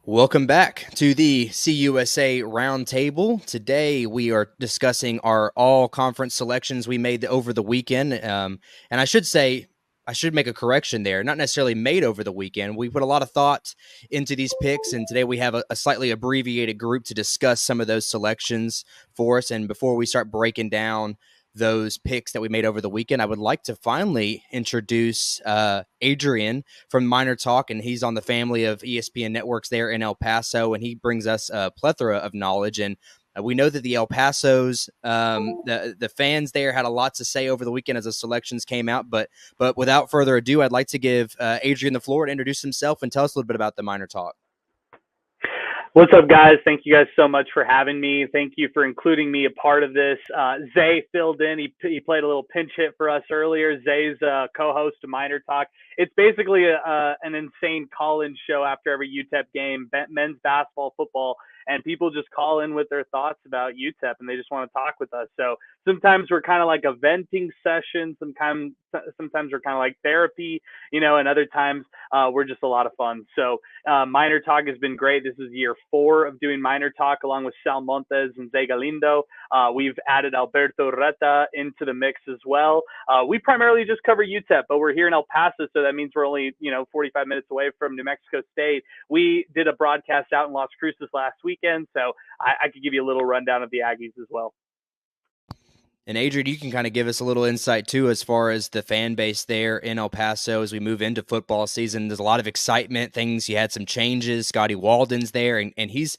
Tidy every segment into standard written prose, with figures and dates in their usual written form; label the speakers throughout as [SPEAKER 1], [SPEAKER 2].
[SPEAKER 1] Welcome back to the CUSA Roundtable. Today we are discussing our all-conference selections we made over the weekend. And I should say, I should make a correction there. Not necessarily made over the weekend. We put a lot of thought into these picks, and today we have a slightly abbreviated group to discuss some of those selections for us. And before we start breaking down those picks that we made over the weekend, I would like to finally introduce Adrian from Miner Talk, and he's on the family of ESPN networks there in El Paso, and he brings us a plethora of knowledge. And we know that the El Pasos, the fans there had a lot to say over the weekend as the selections came out. But without further ado, I'd like to give Adrian the floor to introduce himself and tell us a little bit about the Miner Talk.
[SPEAKER 2] What's up, guys? Thank you guys so much for having me. Thank you for including me a part of this. Zay filled in. He played a little pinch hit for us earlier. Zay's co-host of Miner Talk. It's basically an insane call-in show after every UTEP game, men's basketball, football, and people just call in with their thoughts about UTEP, and they just want to talk with us. So sometimes we're kind of like a venting session. Sometimes we're kind of like therapy, and other times we're just a lot of fun. So Miner Talk has been great. This is year 4 of doing Miner Talk along with Sal Montes and Zay Galindo. We've added Alberto Reta into the mix as well. We primarily just cover UTEP, but we're here in El Paso, so that means we're only 45 minutes away from New Mexico State. We did a broadcast out in Las Cruces last weekend, so I could give you a little rundown of the Aggies as well.
[SPEAKER 1] And Adrian, you can kind of give us a little insight too, as far as the fan base there in El Paso as we move into football season. There's a lot of excitement. You had some changes. Scotty Walden's there, and he's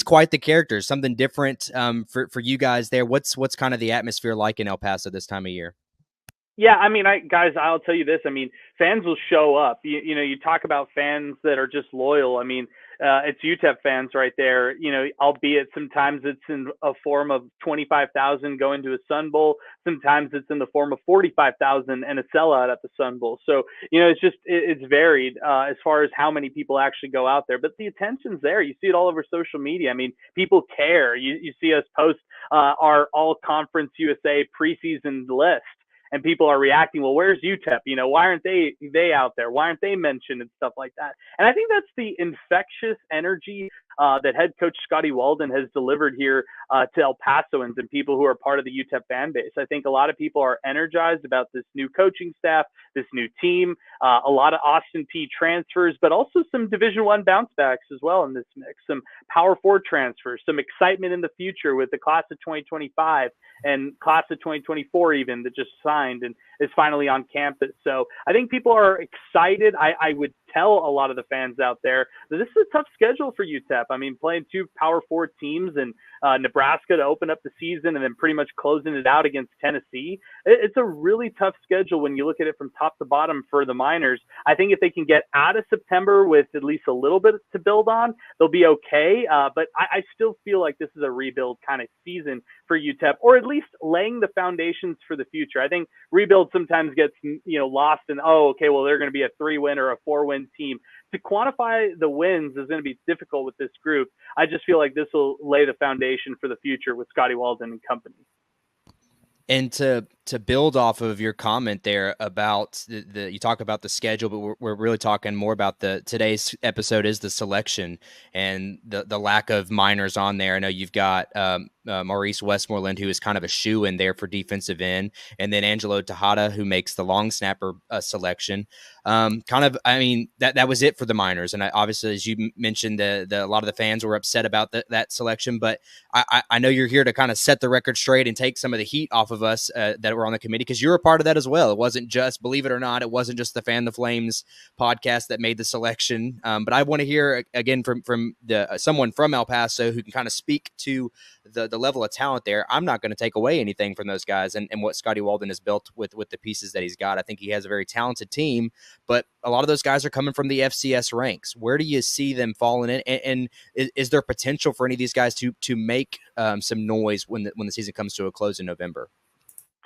[SPEAKER 1] quite the character. Something different for you guys there. What's kind of the atmosphere like in El Paso this time of year?
[SPEAKER 2] Yeah, guys, I'll tell you this. Fans will show up. You talk about fans that are just loyal. It's UTEP fans right there. Albeit sometimes it's in a form of 25,000 going to a Sun Bowl. Sometimes it's in the form of 45,000 and a sellout at the Sun Bowl. So it's varied as far as how many people actually go out there. But the attention's there. You see it all over social media. People care. You see us post our All Conference USA preseason list. And people are reacting, well, where's UTEP? Why aren't they out there? Why aren't they mentioned and stuff like that? And I think that's the infectious energy that head coach Scotty Walden has delivered here to El Pasoans and people who are part of the UTEP fan base. I think a lot of people are energized about this new coaching staff, this new team, a lot of Austin P transfers, but also some Division I bounce backs as well in this mix, some Power 4 transfers, some excitement in the future with the class of 2025 and class of 2024 even that just signed and is finally on campus. So I think people are excited. I would tell a lot of the fans out there that this is a tough schedule for UTEP. Playing 2 Power 4 teams and Nebraska to open up the season and then pretty much closing it out against Tennessee. It's a really tough schedule when you look at it from top to bottom for the Miners. I think if they can get out of September with at least a little bit to build on, they'll be okay. But I still feel like this is a rebuild kind of season for UTEP, or at least laying the foundations for the future. I think rebuild sometimes gets lost in, well, they're going to be a 3-win or a 4-win team. To quantify the wins is going to be difficult with this group. I just feel like this will lay the foundation for the future with Scotty Walden and company.
[SPEAKER 1] And to build off of your comment there about you talk about the schedule, but we're really talking more about today's episode is the selection and the lack of Miners on there. I know you've got Maurice Westmoreland, who is kind of a shoe in there for defensive end, and then Angelo Tejada, who makes the long snapper selection. That was it for the Miners. And obviously, as you mentioned, a lot of the fans were upset about that selection, but I know you're here to kind of set the record straight and take some of the heat off of us that were on the committee, because you're a part of that as well. It wasn't just, believe it or not, it wasn't just the Fan the Flames podcast that made the selection. But I want to hear again from someone from El Paso who can kind of speak to the level of talent there. I'm not going to take away anything from those guys and what Scotty Walden has built with the pieces that he's got. I think he has a very talented team, but a lot of those guys are coming from the FCS ranks. Where do you see them falling in? And is there potential for any of these guys to make some noise when the season comes to a close in November?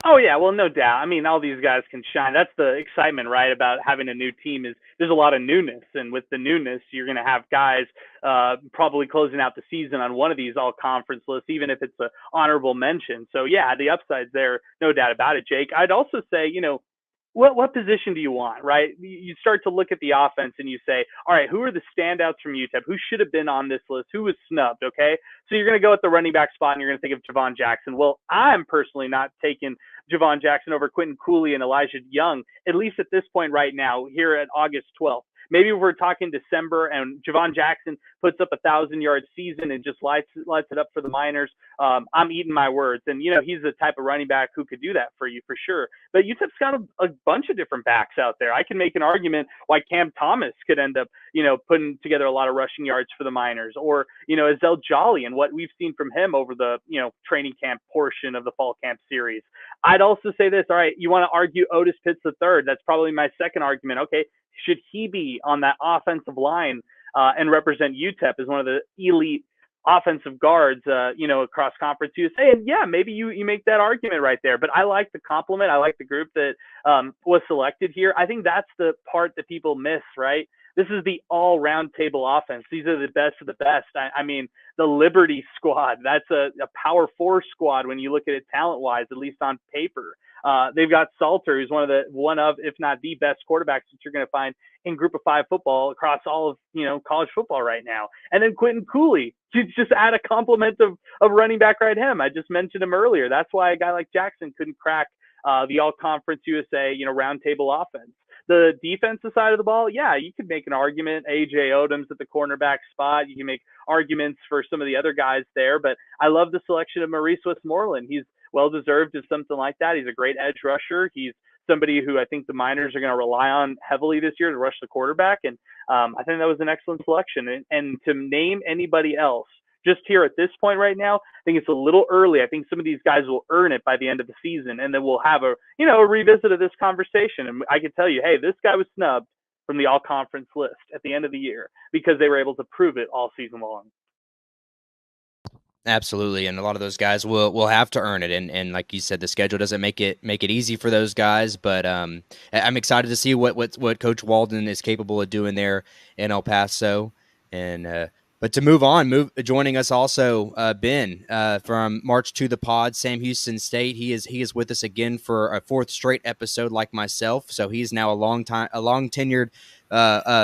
[SPEAKER 2] Oh, yeah. Well, no doubt. All these guys can shine. That's the excitement, right, about having a new team is there's a lot of newness. And with the newness, you're going to have guys probably closing out the season on one of these all-conference lists, even if it's an honorable mention. So, yeah, the upside's there, no doubt about it, Jake. I'd also say, what position do you want, right? You start to look at the offense and you say, all right, who are the standouts from UTEP? Who should have been on this list? Who was snubbed? Okay, so you're going to go at the running back spot and you're going to think of Javon Jackson. Well, I'm personally not taking Javon Jackson over Quentin Cooley and Elijah Young, at least at this point right now, here at August 12th. Maybe we're talking December and Javon Jackson puts up 1,000-yard season and just lights it up for the Miners. I'm eating my words. And, he's the type of running back who could do that for you for sure. But UTEP's got a bunch of different backs out there. I can make an argument why Cam Thomas could end up, putting together a lot of rushing yards for the Miners, or, Azell Jolly and what we've seen from him over the, training camp portion of the fall camp series. I'd also say this. All right, you want to argue Otis Pitts III. That's probably my second argument. Okay, should he be on that offensive line and represent UTEP as one of the elite offensive guards, across Conference USA? And yeah, maybe you make that argument right there. But I like the compliment. I like the group that was selected here. I think that's the part that people miss, right? This is the all Roundtable offense. These are the best of the best. I mean, the Liberty squad, that's a power four squad when you look at it talent wise, at least on paper. They've got Salter, who's one of, if not the best quarterbacks that you're going to find in Group of Five football across all of college football right now. And then Quentin Cooley, to just add a complement of running back right him. I just mentioned him earlier. That's why a guy like Jackson couldn't crack the All Conference USA Roundtable offense. The defensive side of the ball, yeah, you could make an argument. AJ Odoms at the cornerback spot. You can make arguments for some of the other guys there, but I love the selection of Maurice Westmoreland. He's well-deserved as something like that. He's a great edge rusher. He's somebody who I think the Miners are going to rely on heavily this year to rush the quarterback, and I think that was an excellent selection. And to name anybody else, just here at this point right now, I think it's a little early. I think some of these guys will earn it by the end of the season, and then we'll have a revisit of this conversation. And I can tell you, hey, this guy was snubbed from the all-conference list at the end of the year because they were able to prove it all season long.
[SPEAKER 1] Absolutely, and a lot of those guys will have to earn it, and like you said, the schedule doesn't make it easy for those guys. But I'm excited to see what Coach Walden is capable of doing there in El Paso. And but to move on, joining us also Ben from March to the Pod, Sam Houston State. He is with us again for a fourth straight episode, like myself. So he's now a long tenured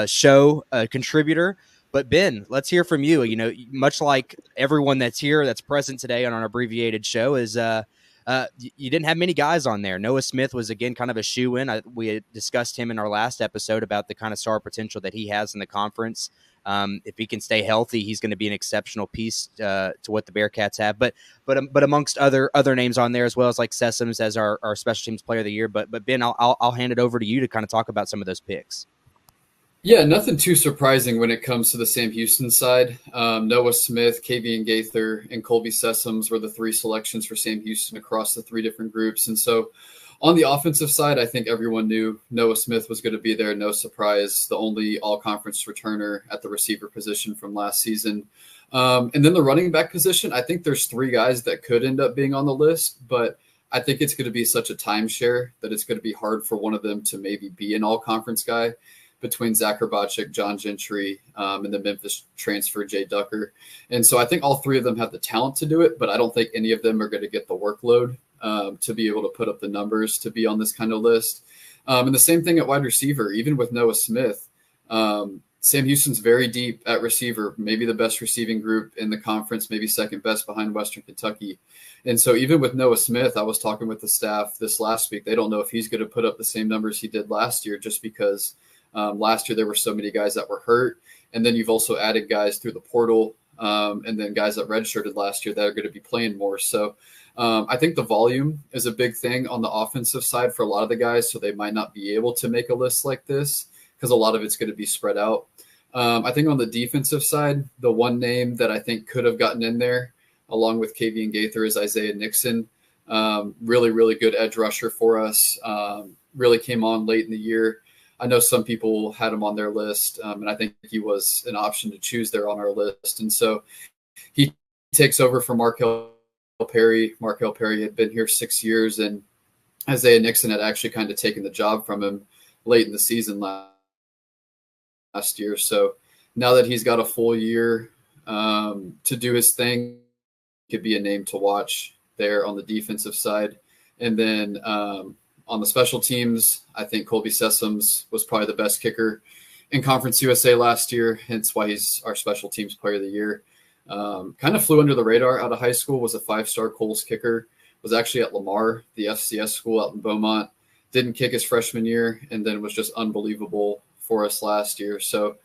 [SPEAKER 1] show contributor. But Ben, let's hear from you. Much like everyone that's here, that's present today on our abbreviated show, is you didn't have many guys on there. Noah Smith was again kind of a shoe-in. We had discussed him in our last episode about the kind of star potential that he has in the conference. If he can stay healthy, he's going to be an exceptional piece to what the Bearcats have. But amongst other names on there, as well as like Sessoms as our special teams player of the year. But Ben, I'll hand it over to you to kind of talk about some of those picks.
[SPEAKER 3] Yeah, nothing too surprising when it comes to the Sam Houston side. Noah Smith, Kavian Gaither, and Colby Sessoms were the three selections for Sam Houston across the three different groups. And so on the offensive side, I think everyone knew Noah Smith was going to be there. No surprise, the only all-conference returner at the receiver position from last season. And then the running back position, I think there's three guys that could end up being on the list, but I think it's going to be such a timeshare that it's going to be hard for one of them to maybe be an all-conference guy, between Zach Herbachik, John Gentry, and the Memphis transfer, Jay Ducker. And so I think all three of them have the talent to do it, but I don't think any of them are going to get the workload to be able to put up the numbers to be on this kind of list. And the same thing at wide receiver, even with Noah Smith. Sam Houston's very deep at receiver, maybe the best receiving group in the conference, maybe second best behind Western Kentucky. And so even with Noah Smith, I was talking with the staff this last week. They don't know if he's going to put up the same numbers he did last year, just because last year there were so many guys that were hurt. And then you've also added guys through the portal and then guys that redshirted last year that are going to be playing more. So I think the volume is a big thing on the offensive side for a lot of the guys. So they might not be able to make a list like this because a lot of it's going to be spread out. I think on the defensive side, the one name that I think could have gotten in there along with Kavian Gaither is Isaiah Nixon. Really, really good edge rusher for us. Really came on late in the year. I know some people had him on their list, and I think he was an option to choose there on our list. And so he takes over for Markel Perry. Markel Perry had been here 6 years, and Isaiah Nixon had actually kind of taken the job from him late in the season last year. So now that he's got a full year to do his thing, could be a name to watch there on the defensive side. And then On the special teams, I think Colby Sessoms was probably the best kicker in Conference USA last year, hence why he's our special teams player of the year. Kind of flew under the radar out of high school, was a 5-star Coles kicker, was actually at Lamar, the FCS school out in Beaumont, didn't kick his freshman year, and then was just unbelievable for us last year. So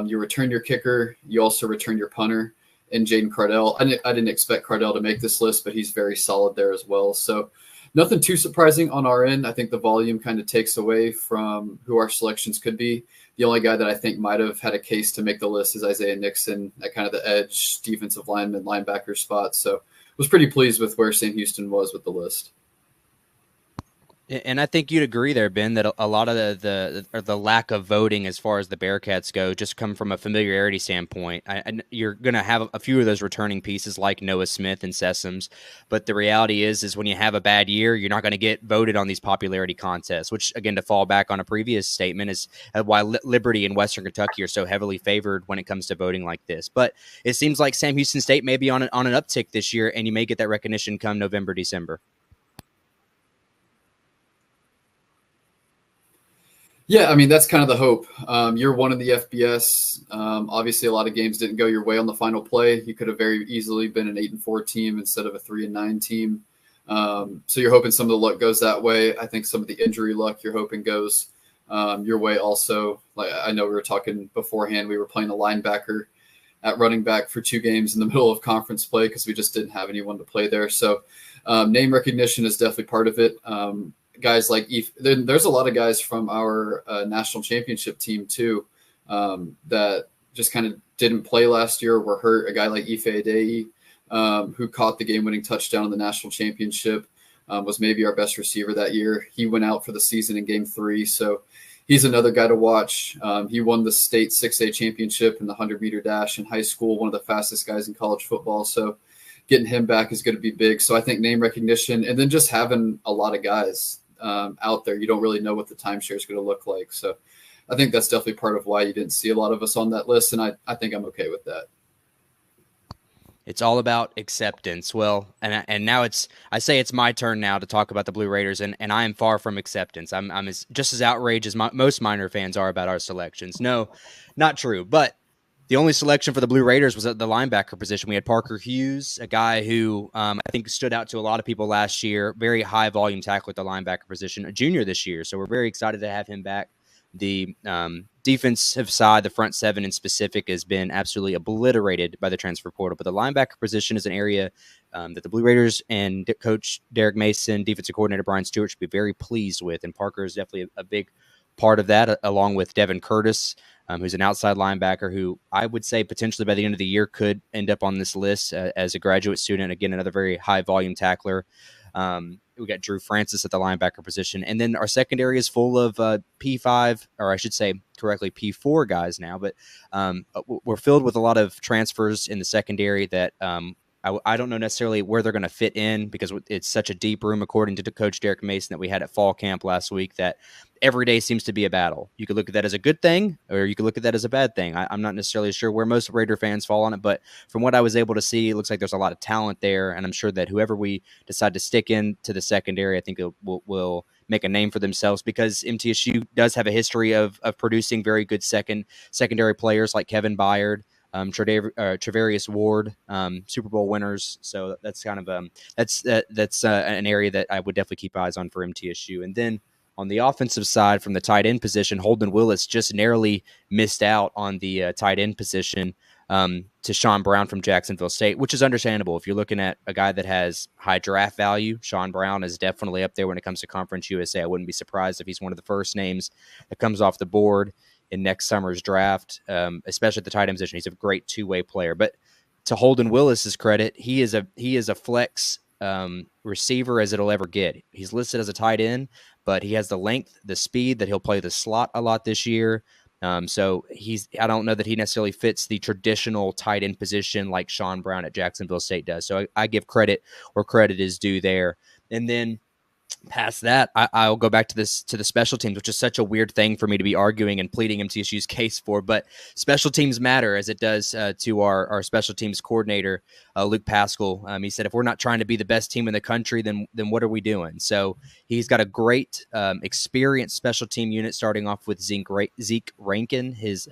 [SPEAKER 3] you return your kicker, you also return your punter, and Jaden Cardell. I didn't expect Cardell to make this list, but he's very solid there as well. So nothing too surprising on our end. I think the volume kind of takes away from who our selections could be. The only guy that I think might have had a case to make the list is Isaiah Nixon at kind of the edge defensive lineman, linebacker spot. So was pretty pleased with where Sam Houston was with the list.
[SPEAKER 1] And I think you'd agree there, Ben, that a lot of the lack of voting as far as the Bearcats go just come from a familiarity standpoint. You're going to have a few of those returning pieces like Noah Smith and Sessoms, but the reality is when you have a bad year, you're not going to get voted on these popularity contests, which, again, to fall back on a previous statement, is why Liberty and Western Kentucky are so heavily favored when it comes to voting like this. But it seems like Sam Houston State may be on an uptick this year, and you may get that recognition come November, December.
[SPEAKER 3] Yeah, I mean, that's kind of the hope. Year one in the FBS. Obviously, a lot of games didn't go your way on the final play. You could have very easily been an 8-4 team instead of a 3-9 team. So you're hoping some of the luck goes that way. I think some of the injury luck you're hoping goes your way also. Like I know we were talking beforehand, we were playing a linebacker at running back for 2 games in the middle of conference play because we just didn't have anyone to play there. So name recognition is definitely part of it. Guys like there's a lot of guys from our national championship team too that just kind of didn't play last year, were hurt. A guy like Ife Adei, who caught the game-winning touchdown in the national championship, was maybe our best receiver that year. He went out for the season in game 3, so he's another guy to watch. He won the state 6A championship in the 100-meter dash in high school, one of the fastest guys in college football. So getting him back is going to be big. So I think name recognition, and then just having a lot of guys out there. You don't really know what the timeshare is going to look like. So I think that's definitely part of why you didn't see a lot of us on that list. And I think I'm okay with that.
[SPEAKER 1] It's all about acceptance. Well, and now I say it's my turn now to talk about the Blue Raiders, and I am far from acceptance. I'm just as outraged as most Miner fans are about our selections. No, not true. But the only selection for the Blue Raiders was at the linebacker position. We had Parker Hughes, a guy who I think stood out to a lot of people last year. Very high volume tackle at the linebacker position, a junior this year. So we're very excited to have him back. The defensive side, the front seven in specific, has been absolutely obliterated by the transfer portal. But the linebacker position is an area that the Blue Raiders and Coach Derek Mason, defensive coordinator Brian Stewart, should be very pleased with. And Parker is definitely a big part of that, along with Devin Curtis, who's an outside linebacker who I would say potentially by the end of the year could end up on this list as a graduate student. Again, another very high volume tackler. We got Drew Francis at the linebacker position. And then our secondary is full of P5, or I should say correctly, P4 guys now. But we're filled with a lot of transfers in the secondary that I don't know necessarily where they're going to fit in, because it's such a deep room, according to Coach Derek Mason, that we had at fall camp last week, that every day seems to be a battle. You could look at that as a good thing, or you could look at that as a bad thing. I'm not necessarily sure where most Raider fans fall on it, but from what I was able to see, it looks like there's a lot of talent there, and I'm sure that whoever we decide to stick into the secondary, I think will make a name for themselves, because MTSU does have a history of producing very good secondary players like Kevin Byard, Travarius Ward, Super Bowl winners. So that's kind of that's an area that I would definitely keep eyes on for MTSU. And then on the offensive side, from the tight end position, Holden Willis just narrowly missed out on the tight end position to Sean Brown from Jacksonville State, which is understandable. If you're looking at a guy that has high draft value, Sean Brown is definitely up there when it comes to Conference USA. I wouldn't be surprised if he's one of the first names that comes off the board in next summer's draft, especially at the tight end position. He's a great two-way player. But to Holden Willis's credit, he is a flex receiver as it'll ever get. He's listed as a tight end, but he has the length, the speed, that he'll play the slot a lot this year. So I don't know that he necessarily fits the traditional tight end position like Sean Brown at Jacksonville State does. So I give credit where credit is due there. And then Past that, I'll go back to the special teams, which is such a weird thing for me to be arguing and pleading MTSU's case for. But special teams matter, as it does to our special teams coordinator, Luke Pascal. He said, if we're not trying to be the best team in the country, then what are we doing? So he's got a great experienced special team unit, starting off with Zeke Rankin, his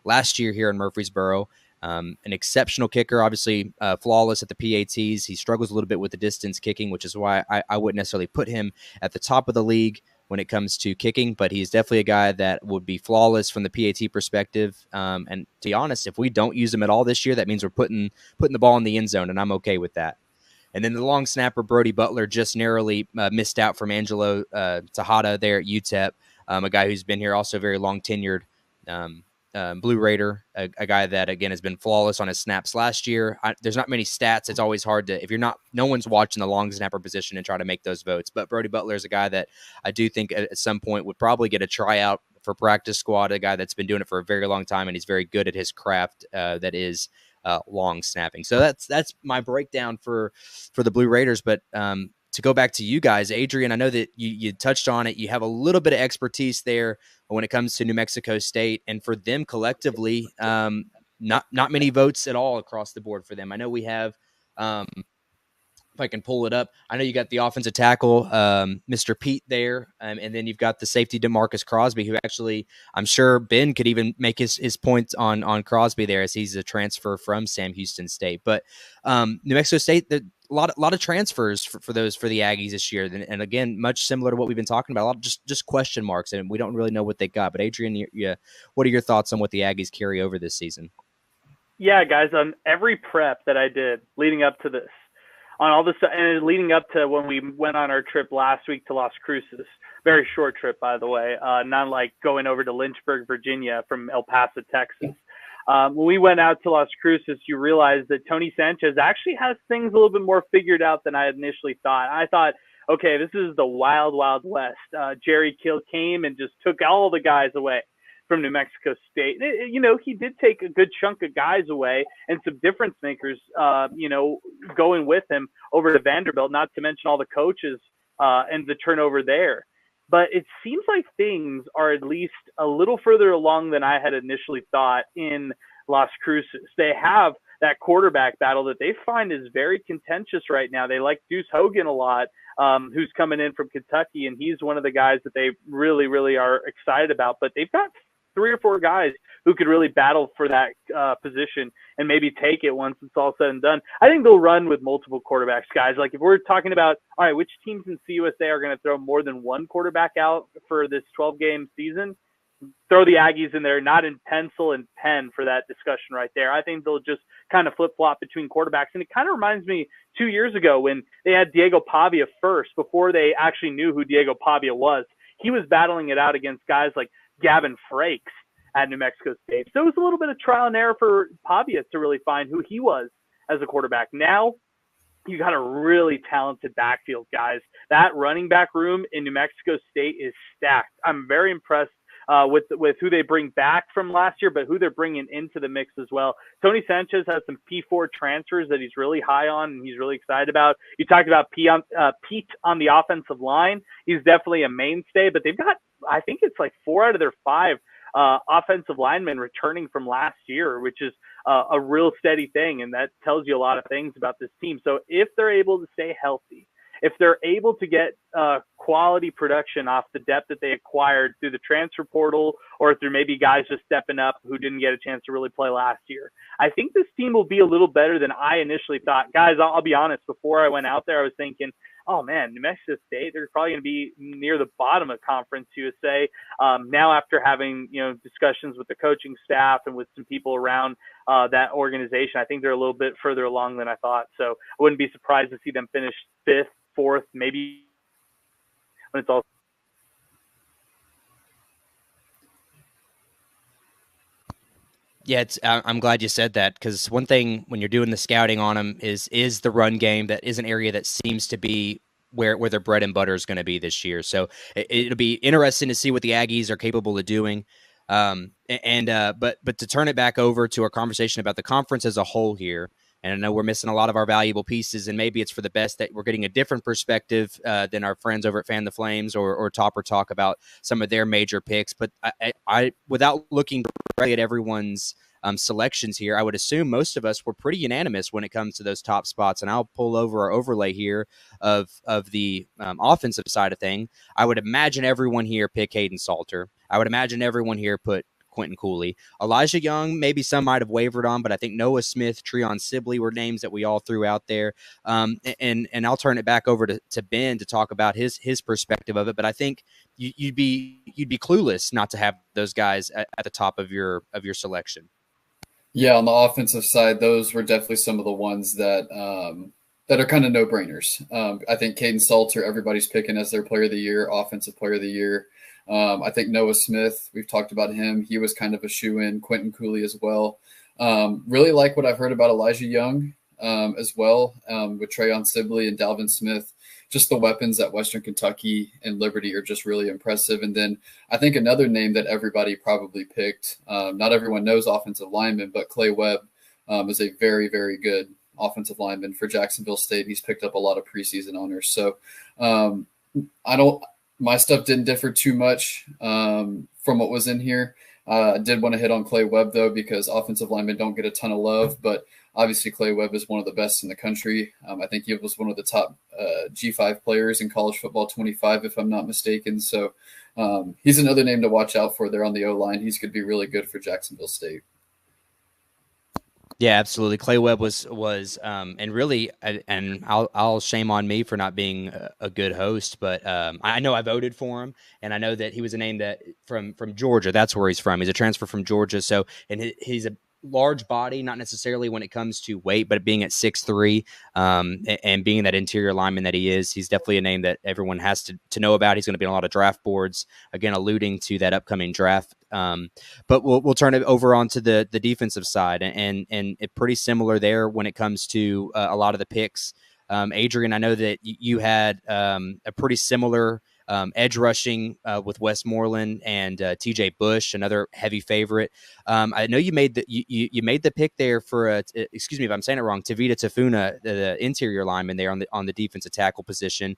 [SPEAKER 1] last year here in Murfreesboro. An exceptional kicker, obviously flawless at the PATs. He struggles a little bit with the distance kicking, which is why I wouldn't necessarily put him at the top of the league when it comes to kicking, but he's definitely a guy that would be flawless from the PAT perspective. And to be honest, if we don't use him at all this year, that means we're putting the ball in the end zone, and I'm okay with that. And then the long snapper, Brody Butler, just narrowly missed out from Angelo Tejada there at UTEP, a guy who's been here also very long tenured. Blue Raider, a guy that, again, has been flawless on his snaps last year. There's not many stats. It's always hard to, if you're not, no one's watching the long snapper position and try to make those votes. But Brody Butler is a guy that I do think at some point would probably get a tryout for practice squad, a guy that's been doing it for a very long time, and he's very good at his craft that is long snapping. So that's my breakdown for the Blue Raiders. But to go back to you guys, Adrian, I know that you touched on it. You have a little bit of expertise there when it comes to New Mexico State, and for them collectively, not many votes at all across the board for them. I know we have, if I can pull it up, I know you got the offensive tackle, Mr. Pete there, and then you've got the safety DeMarcus Crosby, who actually, I'm sure Ben could even make his points on Crosby there, as he's a transfer from Sam Houston State. But New Mexico State, a lot of transfers for the Aggies this year, and again, much similar to what we've been talking about, a lot of just question marks, and we don't really know what they got. But Adrian, what are your thoughts on what the Aggies carry over this season?
[SPEAKER 2] Yeah, guys, on every prep that I did leading up to this, on all this, and leading up to when we went on our trip last week to Las Cruces, very short trip, by the way, not like going over to Lynchburg, Virginia from El Paso, Texas. When we went out to Las Cruces, you realize that Tony Sanchez actually has things a little bit more figured out than I initially thought. I thought, okay, this is the wild, wild west. Jerry Kill came and just took all the guys away from New Mexico State. He did take a good chunk of guys away and some difference makers, going with him over to Vanderbilt, not to mention all the coaches and the turnover there. But it seems like things are at least a little further along than I had initially thought in Las Cruces. They have that quarterback battle that they find is very contentious right now. They like Deuce Hogan a lot, who's coming in from Kentucky, and he's one of the guys that they really, really are excited about. But they've got 3 or 4 guys who could really battle for that position and maybe take it once it's all said and done. I think they'll run with multiple quarterbacks, guys. Like if we're talking about, all right, which teams in CUSA are going to throw more than one quarterback out for this 12-game season, throw the Aggies in there, not in pencil and pen for that discussion right there. I think they'll just kind of flip-flop between quarterbacks. And it kind of reminds me 2 years ago when they had Diego Pavia first, before they actually knew who Diego Pavia was. He was battling it out against guys like Gavin Frakes at New Mexico State. So it was a little bit of trial and error for Pavia to really find who he was as a quarterback. Now you got a really talented backfield, guys. That running back room in New Mexico State is stacked. I'm very impressed with who they bring back from last year, but who they're bringing into the mix as well. Tony Sanchez has some P4 transfers that he's really high on and he's really excited about. You talked about Pete on the offensive line. He's definitely a mainstay, but they've got, I think it's like 4 out of their 5 offensive linemen returning from last year, which is a real steady thing, and that tells you a lot of things about this team. So if they're able to stay healthy, if they're able to get quality production off the depth that they acquired through the transfer portal or through maybe guys just stepping up who didn't get a chance to really play last year, I think this team will be a little better than I initially thought. Guys, I'll be honest, before I went out there, I was thinking, oh man, New Mexico State, they're probably going to be near the bottom of Conference USA. Now after having, discussions with the coaching staff and with some people around that organization, I think they're a little bit further along than I thought. So I wouldn't be surprised to see them finish 5th, 4th, maybe when it's all.
[SPEAKER 1] Yeah, I'm glad you said that, because one thing when you're doing the scouting on them is the run game. That is an area that seems to be where their bread and butter is going to be this year. So it'll be interesting to see what the Aggies are capable of doing. But to turn it back over to our conversation about the conference as a whole here, And I know we're missing a lot of our valuable pieces, and maybe it's for the best that we're getting a different perspective than our friends over at Fan the Flames or Topper Talk about some of their major picks. But I without looking directly at everyone's selections here, I would assume most of us were pretty unanimous when it comes to those top spots. And I'll pull over our overlay here of the offensive side of thing. I would imagine everyone here pick Hayden Salter. I would imagine everyone here put Quentin Cooley. Elijah Young, maybe some might have wavered on, but I think Noah Smith, Treon Sibley were names that we all threw out there. And I'll turn it back over to Ben to talk about his perspective of it. But I think you'd be clueless not to have those guys at the top of your selection.
[SPEAKER 3] Yeah, on the offensive side, those were definitely some of the ones that that are kind of no-brainers. I think Caden Salter, everybody's picking as their player of the year, offensive player of the year. I think Noah Smith, we've talked about him. He was kind of a shoe-in. Quentin Cooley as well. Really like what I've heard about Elijah Young as well, with Treon Sibley and Dalvin Smith. Just the weapons at Western Kentucky and Liberty are just really impressive. And then I think another name that everybody probably picked, not everyone knows offensive lineman, but Clay Webb is a very, very good offensive lineman for Jacksonville State. He's picked up a lot of preseason honors. So my stuff didn't differ too much from what was in here. I did want to hit on Clay Webb, though, because offensive linemen don't get a ton of love, but obviously Clay Webb is one of the best in the country. I think he was one of the top G5 players in college football 25, if I'm not mistaken. So he's another name to watch out for there on the O-line. He's going to be really good for Jacksonville State.
[SPEAKER 1] Yeah, absolutely. Clay Webb was, and really, and I'll shame on me for not being a good host, but I know I voted for him, and I know that he was a name that from Georgia. That's where he's from. He's a transfer from Georgia. So, and he's a large body, not necessarily when it comes to weight, but being at 6'3", and being that interior lineman that he is, he's definitely a name that everyone has to know about. He's going to be on a lot of draft boards, again, alluding to that upcoming draft. But we'll turn it over onto the defensive side, and it pretty similar there when it comes to a lot of the picks. Adrian, I know that you had a pretty similar edge rushing with Westmoreland and TJ Bush, another heavy favorite. I know you made the pick there for excuse me if I'm saying it wrong, Tavita Tafuna, the interior lineman there on the defensive tackle position.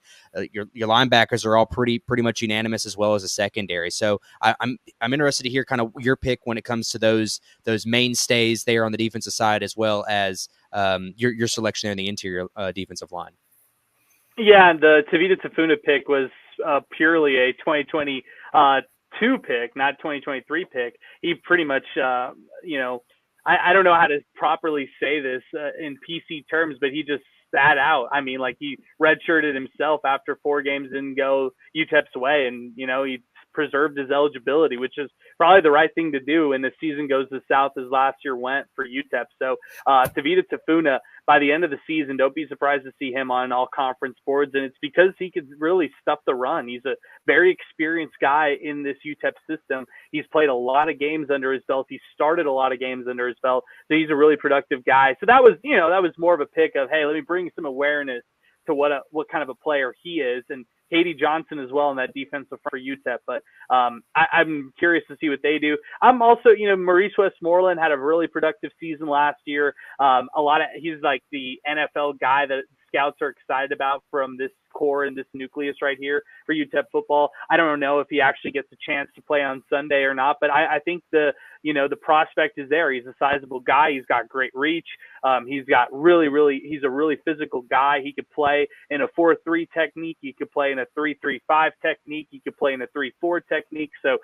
[SPEAKER 1] Your linebackers are all pretty much unanimous, as well as a secondary. So I'm interested to hear kind of your pick when it comes to those mainstays there on the defensive side, as well as your selection there in the interior defensive line.
[SPEAKER 2] Yeah, the Tavita Tafuna pick was purely a 2022 pick, not 2023 pick. He pretty much, I don't know how to properly say this in PC terms, but he just sat out. I mean, like, he redshirted himself after 4 games didn't go UTEP's way, and he preserved his eligibility, which is probably the right thing to do when the season goes as south as last year went for UTEP. So Tavita Tafuna, by the end of the season, don't be surprised to see him on all conference boards. And it's because he could really stuff the run. He's a very experienced guy in this UTEP system. He's played a lot of games under his belt. He started a lot of games under his belt. So he's a really productive guy. So that was more of a pick of, hey, let me bring some awareness to what kind of a player he is. And Katie Johnson as well in that defensive for UTEP. But I'm curious to see what they do. I'm also, Maurice Westmoreland had a really productive season last year. He's like the NFL guy that scouts are excited about from this core and this nucleus right here for UTEP football. I don't know if he actually gets a chance to play on Sunday or not, but I think the prospect is there. He's a sizable guy. He's got great reach. He's got he's a really physical guy. He could play in a 4-3 technique. He could play in a 3-3-5 technique. He could play in a 3-4 technique. So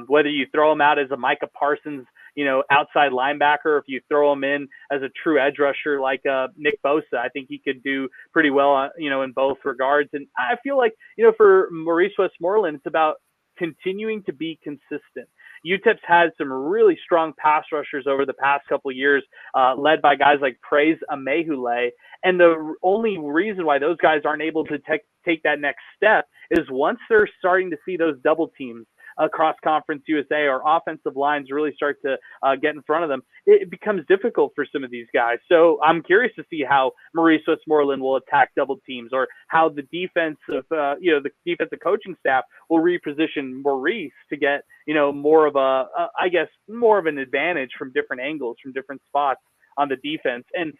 [SPEAKER 2] whether you throw him out as a Micah Parsons, outside linebacker, if you throw him in as a true edge rusher like Nick Bosa, I think he could do pretty well, in both regards. And I feel like, for Maurice Westmoreland, it's about continuing to be consistent. UTEP's had some really strong pass rushers over the past couple of years, led by guys like Praise Amehule. And the only reason why those guys aren't able to take that next step is once they're starting to see those double teams across Conference USA or offensive lines really start to get in front of them, it becomes difficult for some of these guys. So I'm curious to see how Maurice Westmoreland will attack double teams, or how the defensive coaching staff will reposition Maurice to get, more of an advantage from different angles, from different spots on the defense. And,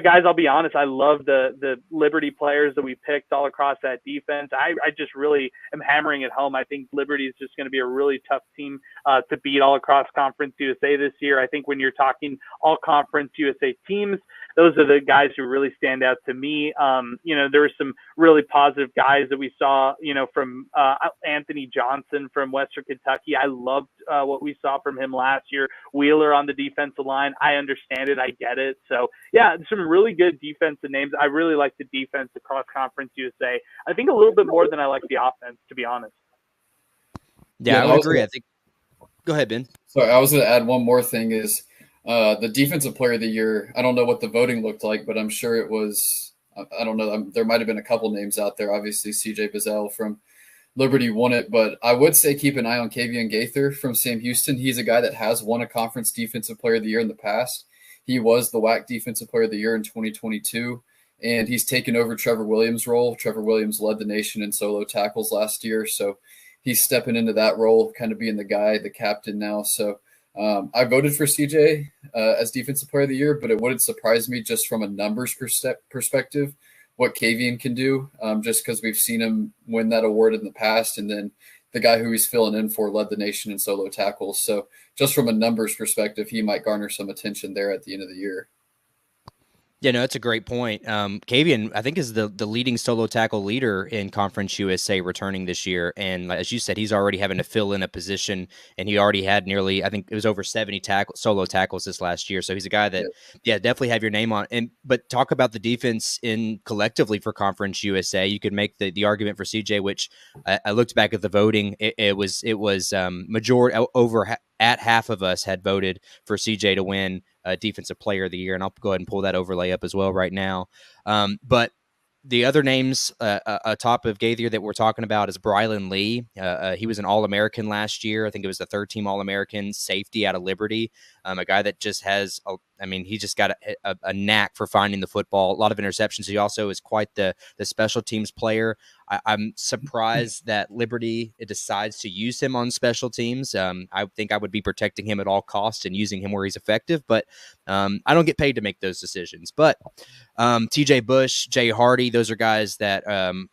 [SPEAKER 2] guys, I'll be honest, I love the Liberty players that we picked all across that defense. I just really am hammering it home. I think Liberty is just going to be a really tough team to beat all across Conference USA this year. I think when you're talking all Conference USA teams, those are the guys who really stand out to me. There were some really positive guys that we saw, from Anthony Johnson from Western Kentucky. I loved what we saw from him last year. Wheeler on the defensive line. I understand it. I get it. So, yeah, some really good defensive names. I really like the defense across Conference USA. I think a little bit more than I like the offense, to be honest.
[SPEAKER 1] Yeah, I would agree. I think. Go ahead, Ben.
[SPEAKER 3] Sorry, I was going to add one more thing is the defensive player of the year. I don't know what the voting looked like, but I'm sure it was, I don't know. There might have been a couple names out there. Obviously, CJ Bizzell from Liberty won it, but I would say keep an eye on Kavian Gaither from Sam Houston. He's a guy that has won a conference defensive player of the year in the past. He was the WAC defensive player of the year in 2022, and he's taken over Trevor Williams' role. Trevor Williams led the nation in solo tackles last year, so he's stepping into that role, kind of being the guy, the captain now. So I voted for CJ as defensive player of the year, but it wouldn't surprise me just from a numbers perspective what Kavian can do, just because we've seen him win that award in the past. And then the guy who he's filling in for led the nation in solo tackles. So just from a numbers perspective, he might garner some attention there at the end of the year.
[SPEAKER 1] Yeah, no, that's a great point. Kavian, I think, is the leading solo tackle leader in Conference USA returning this year. And as you said, he's already having to fill in a position, and he already had nearly, I think it was over 70 solo tackles this last year. So he's a guy that, definitely have your name on. But talk about the defense in collectively for Conference USA. You could make the argument for CJ, which I looked back at the voting. It was majority over at half of us had voted for CJ to win Defensive Player of the Year, and I'll go ahead and pull that overlay up as well right now. But the other names atop of Gaither that we're talking about is Brylan Lee. He was an All-American last year. I think it was the third-team All-American safety out of Liberty. A guy that just has, he just got a knack for finding the football. A lot of interceptions. He also is quite the special teams player. I'm surprised that Liberty decides to use him on special teams. I think I would be protecting him at all costs and using him where he's effective, but I don't get paid to make those decisions. But TJ Bush, Jay Hardy, those are guys that,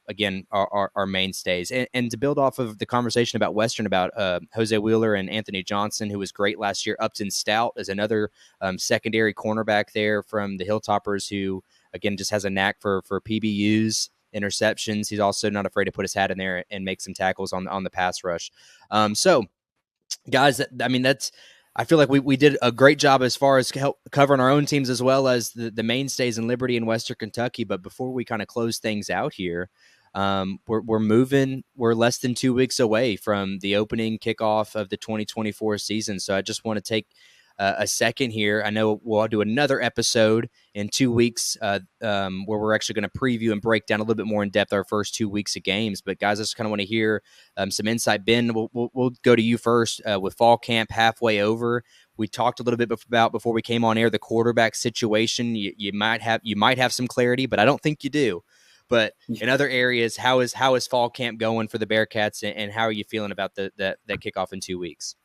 [SPEAKER 1] again, are mainstays. And to build off of the conversation about Western, about Jose Wheeler and Anthony Johnson, who was great last year, Upton Stout is another secondary cornerback there from the Hilltoppers who, again, just has a knack for PBUs. Interceptions. He's also not afraid to put his hat in there and make some tackles on the pass rush. So, guys, I feel like we did a great job as far as covering our own teams as well as the mainstays in Liberty and Western Kentucky. But before we kind of close things out here, we're moving. We're less than 2 weeks away from the opening kickoff of the 2024 season. So I just want to take a second here. I know we'll do another episode in 2 weeks where we're actually going to preview and break down a little bit more in depth our first 2 weeks of games. But guys, I just kind of want to hear some insight. Ben, we'll go to you first. With fall camp halfway over, we talked a little bit about before we came on air the quarterback situation. You might have some clarity, but I don't think you do. But in other areas, how is fall camp going for the Bearcats, and how are you feeling about that kickoff in 2 weeks?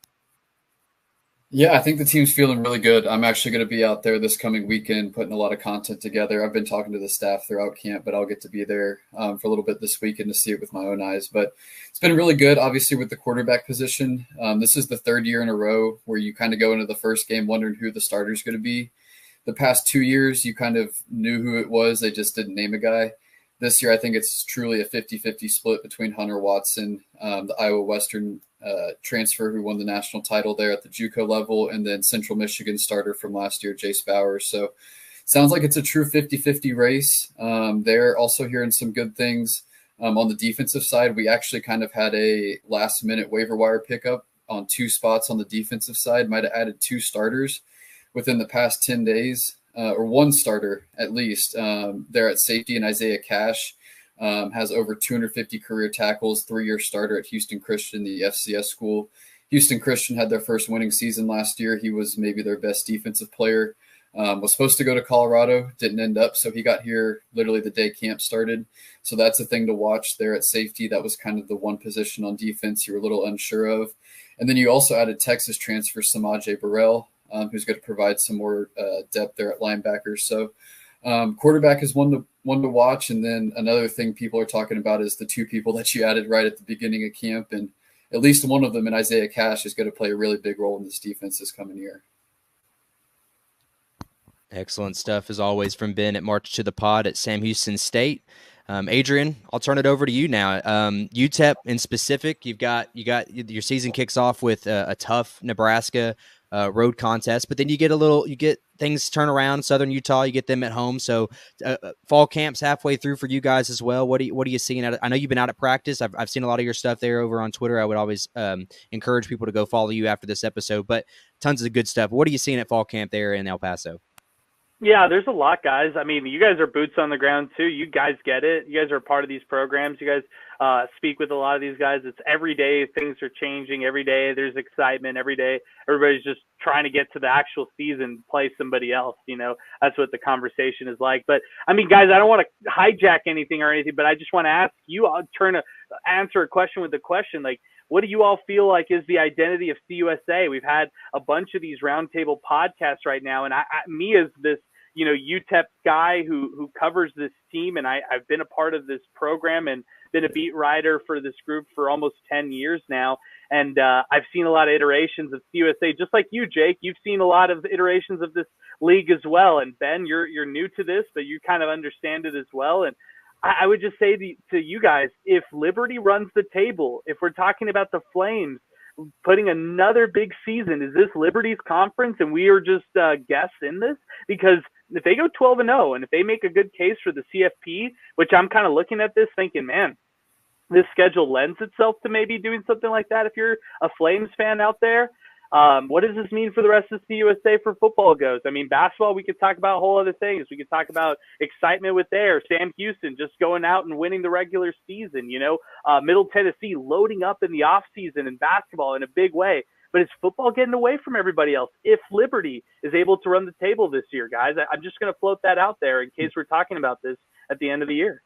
[SPEAKER 3] Yeah, I think the team's feeling really good. I'm actually going to be out there this coming weekend putting a lot of content together. I've been talking to the staff throughout camp, but I'll get to be there for a little bit this weekend to see it with my own eyes. But it's been really good, obviously, with the quarterback position. This is the third year in a row where you kind of go into the first game wondering who the starter is going to be. The past 2 years, you kind of knew who it was. They just didn't name a guy. This year, I think it's truly a 50-50 split between Hunter Watson, the Iowa Western transfer who won the national title there at the JUCO level, and then Central Michigan starter from last year, Jace Bowers. So sounds like it's a true 50-50 race. They're also hearing some good things. On the defensive side, we actually kind of had a last-minute waiver wire pickup on 2 spots on the defensive side, might have added 2 starters within the past 10 days. Or 1 starter at least. There at safety, and Isaiah Cash has over 250 career tackles, 3-year starter at Houston Christian, the FCS school. Houston Christian had their first winning season last year. He was maybe their best defensive player. Was supposed to go to Colorado, didn't end up, so he got here literally the day camp started. So that's a thing to watch there at safety. That was kind of the one position on defense you were a little unsure of. And then you also added Texas transfer Samaje Burrell. who's going to provide some more depth there at linebackers. So quarterback is one to watch. And then another thing people are talking about is the two people that you added right at the beginning of camp. And at least one of them in Isaiah Cash is going to play a really big role in this defense this coming year.
[SPEAKER 1] Excellent stuff as always from Ben at March to the Pod at Sam Houston State. Adrian, I'll turn it over to you now. UTEP in specific, you got your season kicks off with a tough Nebraska road contest, but then you get things turn around. Southern Utah, you get them at home. So fall camp's halfway through for you guys as well. What are you seeing out of, I know you've been out at practice. I've seen a lot of your stuff there over on Twitter. I would always encourage people to go follow you after this episode, but tons of good stuff. What are you seeing at fall camp there in El Paso?
[SPEAKER 2] Yeah, there's a lot, guys. I mean, you guys are boots on the ground too. You guys get it. You guys are part of these programs. You guys speak with a lot of these guys. It's every day things are changing. Every day there's excitement. Every day everybody's just trying to get to the actual season, play somebody else. You know, that's what the conversation is like. But I mean, guys, I don't want to hijack anything or anything, but I just want to ask you. I'll try to answer a question with a question. Like, what do you all feel like is the identity of CUSA? We've had a bunch of these roundtable podcasts right now, and me as this, you know, UTEP guy who covers this team, and I've been a part of this program and been a beat writer for this group for almost 10 years now. And I've seen a lot of iterations of CUSA, just like you, Jake. You've seen a lot of iterations of this league as well. And Ben, you're new to this, but you kind of understand it as well. And I would just say to you guys, if Liberty runs the table, if we're talking about the Flames putting another big season, is this Liberty's conference and we are just guests in this? Because if they go 12-0 and if they make a good case for the CFP, which I'm kind of looking at this thinking, man, this schedule lends itself to maybe doing something like that. If you're a Flames fan out there, what does this mean for the rest of CUSA for football goes? I mean, basketball, we could talk about whole other things. We could talk about excitement with there. Sam Houston just going out and winning the regular season, you know, Middle Tennessee loading up in the off season in basketball in a big way. But is football getting away from everybody else? If Liberty is able to run the table this year, guys, I'm just going to float that out there in case we're talking about this at the end of the year.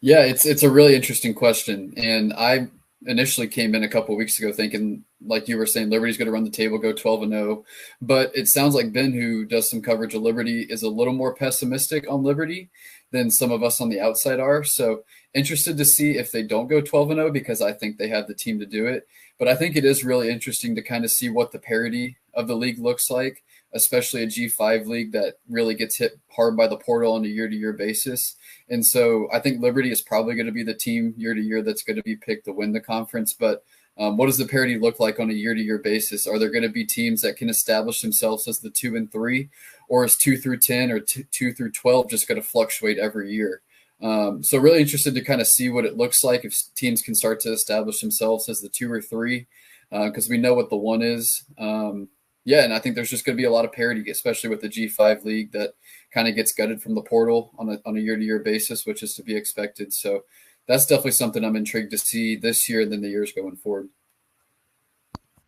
[SPEAKER 3] Yeah, it's a really interesting question. And I initially came in a couple of weeks ago thinking, like you were saying, Liberty's going to run the table, go 12-0. But it sounds like Ben, who does some coverage of Liberty, is a little more pessimistic on Liberty than some of us on the outside are. So interested to see if they don't go 12-0, because I think they have the team to do it. But I think it is really interesting to kind of see what the parity of the league looks like, especially a G5 league that really gets hit hard by the portal on a year-to-year basis. And so I think Liberty is probably going to be the team year-to-year that's going to be picked to win the conference. But what does the parity look like on a year-to-year basis? Are there going to be teams that can establish themselves as the 2 and 3, or is 2 through 10 or 2 through 12 just going to fluctuate every year? So really interested to kind of see what it looks like if teams can start to establish themselves as the 2 or 3, because we know what the 1 is. Yeah, and I think there's just going to be a lot of parity, especially with the G5 league that kind of gets gutted from the portal on a year-to-year basis, which is to be expected. So that's definitely something I'm intrigued to see this year and then the years going forward.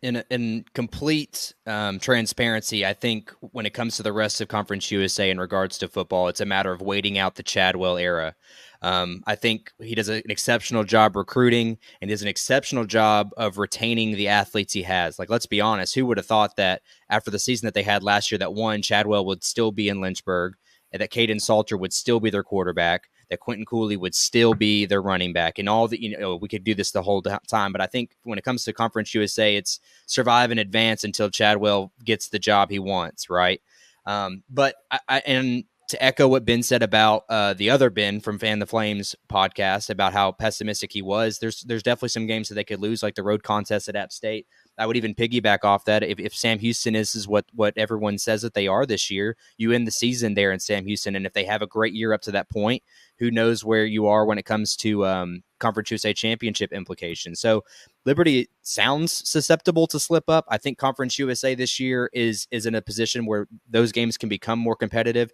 [SPEAKER 1] In complete transparency, I think when it comes to the rest of Conference USA in regards to football, it's a matter of waiting out the Chadwell era. I think he does an exceptional job recruiting and does an exceptional job of retaining the athletes he has. Like, let's be honest, who would have thought that after the season that they had last year, that one, Chadwell would still be in Lynchburg, and that Caden Salter would still be their quarterback, that Quentin Cooley would still be their running back, and all the, you know, we could do this the whole time. But I think when it comes to Conference USA, it's survive and advance until Chadwell gets the job he wants, right? But and to echo what Ben said about the other Ben from Fan the Flames podcast about how pessimistic he was, there's definitely some games that they could lose, like the road contest at App State. I would even piggyback off that. If Sam Houston is what everyone says that they are this year, you end the season there in Sam Houston. And if they have a great year up to that point, who knows where you are when it comes to Conference USA championship implications. So Liberty sounds susceptible to slip up. I think Conference USA this year is in a position where those games can become more competitive.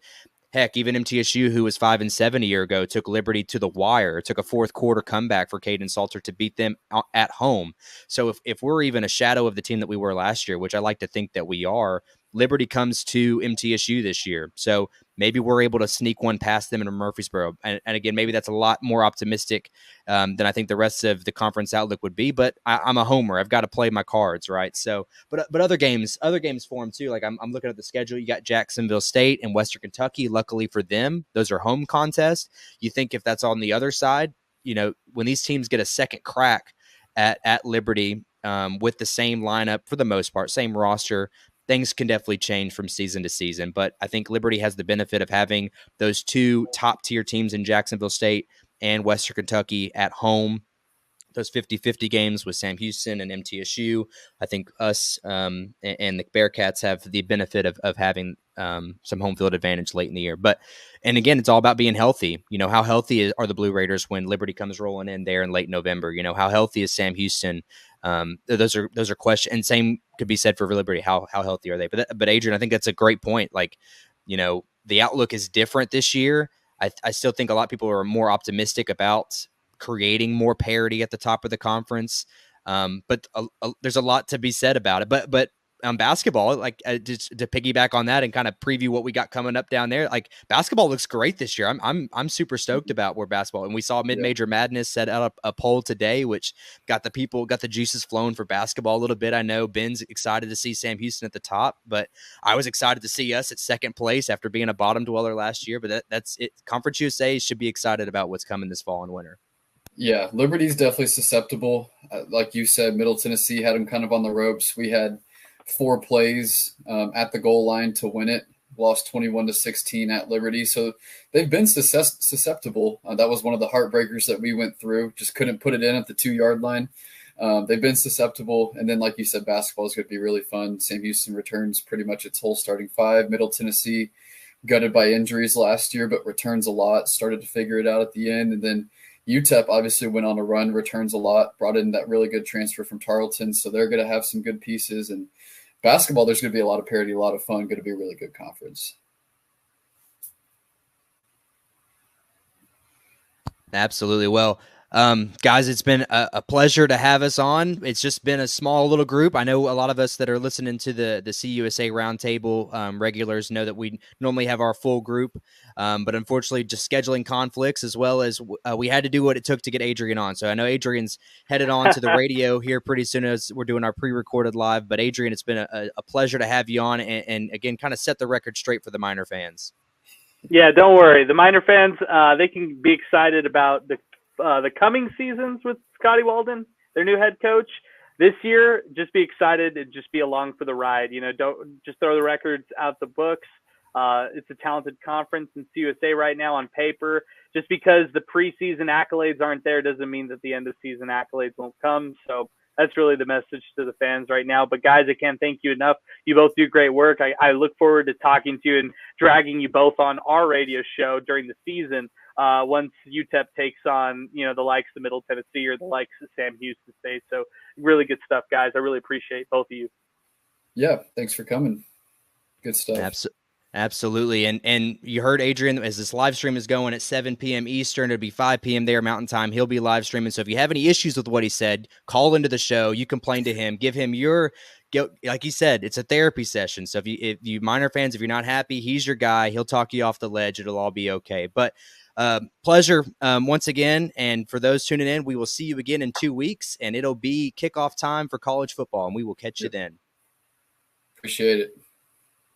[SPEAKER 1] Heck, even MTSU, who was 5-7 a year ago, took Liberty to the wire. It took a fourth quarter comeback for Caden Salter to beat them at home. So if we're even a shadow of the team that we were last year, which I like to think that we are, Liberty comes to MTSU this year. So maybe we're able to sneak one past them in Murfreesboro. And again, maybe that's a lot more optimistic than I think the rest of the conference outlook would be. But I'm a homer. I've got to play my cards, right? So, but other games for them too. Like I'm looking at the schedule. You got Jacksonville State and Western Kentucky. Luckily for them, those are home contests. You think if that's on the other side, when these teams get a second crack at Liberty with the same lineup for the most part, same roster, things can definitely change from season to season. But I think Liberty has the benefit of having those two top tier teams in Jacksonville State and Western Kentucky at home. Those 50-50 games with Sam Houston and MTSU. I think us and the Bearcats have the benefit of having some home field advantage late in the year. And again, it's all about being healthy. How healthy are the Blue Raiders when Liberty comes rolling in there in late November? How healthy is Sam Houston? Those are questions. And same could be said for Liberty. How healthy are they? But Adrian, I think that's a great point. Like, the outlook is different this year. I still think a lot of people are more optimistic about creating more parity at the top of the conference. But there's a lot to be said about it. But basketball, like just to piggyback on that and kind of preview what we got coming up down there, like basketball looks great this year. I'm super stoked about where basketball, and we saw Mid-Major Madness set up a poll today, which got the juices flowing for basketball a little bit. I know Ben's excited to see Sam Houston at the top, but I was excited to see us at second place after being a bottom dweller last year. But that's it. Conference USA should be excited about what's coming this fall and winter.
[SPEAKER 3] Yeah, Liberty's definitely susceptible. Like you said, Middle Tennessee had them kind of on the ropes. We had 4 plays at the goal line to win it. Lost 21-16 at Liberty. So they've been susceptible. That was one of the heartbreakers that we went through. Just couldn't put it in at the 2-yard line. They've been susceptible. And then, like you said, basketball is going to be really fun. Sam Houston returns pretty much its whole starting 5. Middle Tennessee gutted by injuries last year, but returns a lot. Started to figure it out at the end. And then UTEP obviously went on a run, returns a lot, brought in that really good transfer from Tarleton. So they're going to have some good pieces. And basketball, there's going to be a lot of parity, a lot of fun, going to be a really good conference.
[SPEAKER 1] Absolutely. Well, guys, it's been a pleasure to have us on. It's just been a small little group. I know a lot of us that are listening to the CUSA Roundtable regulars know that we normally have our full group, but unfortunately just scheduling conflicts, as well as we had to do what it took to get Adrian on. So I know Adrian's headed on to the radio here pretty soon as we're doing our pre-recorded live. But Adrian, it's been a pleasure to have you on and again, kind of set the record straight for the Miner fans.
[SPEAKER 2] Yeah, don't worry. The Miner fans, they can be excited about the coming seasons with Scotty Walden, their new head coach. This year, just be excited and just be along for the ride. Don't just throw the records out the books. It's a talented conference in CUSA right now on paper. Just because the preseason accolades aren't there doesn't mean that the end of season accolades won't come. So that's really the message to the fans right now. But guys, I can't thank you enough. You both do great work. I look forward to talking to you and dragging you both on our radio show during the season. Once UTEP takes on, the likes of Middle Tennessee or the likes of Sam Houston State. So really good stuff, guys. I really appreciate both of you.
[SPEAKER 3] Yeah, thanks for coming. Good stuff.
[SPEAKER 1] Absolutely. And you heard Adrian, as this live stream is going at 7 p.m. Eastern, it'll be 5 p.m. there Mountain Time. He'll be live streaming. So if you have any issues with what he said, call into the show. You complain to him, give him like he said, it's a therapy session. So if you Miner fans, if you're not happy, he's your guy. He'll talk you off the ledge. It'll all be okay. But pleasure once again. And for those tuning in, we will see you again in 2 weeks, and it'll be kickoff time for college football, and we will catch you then.
[SPEAKER 3] Appreciate it.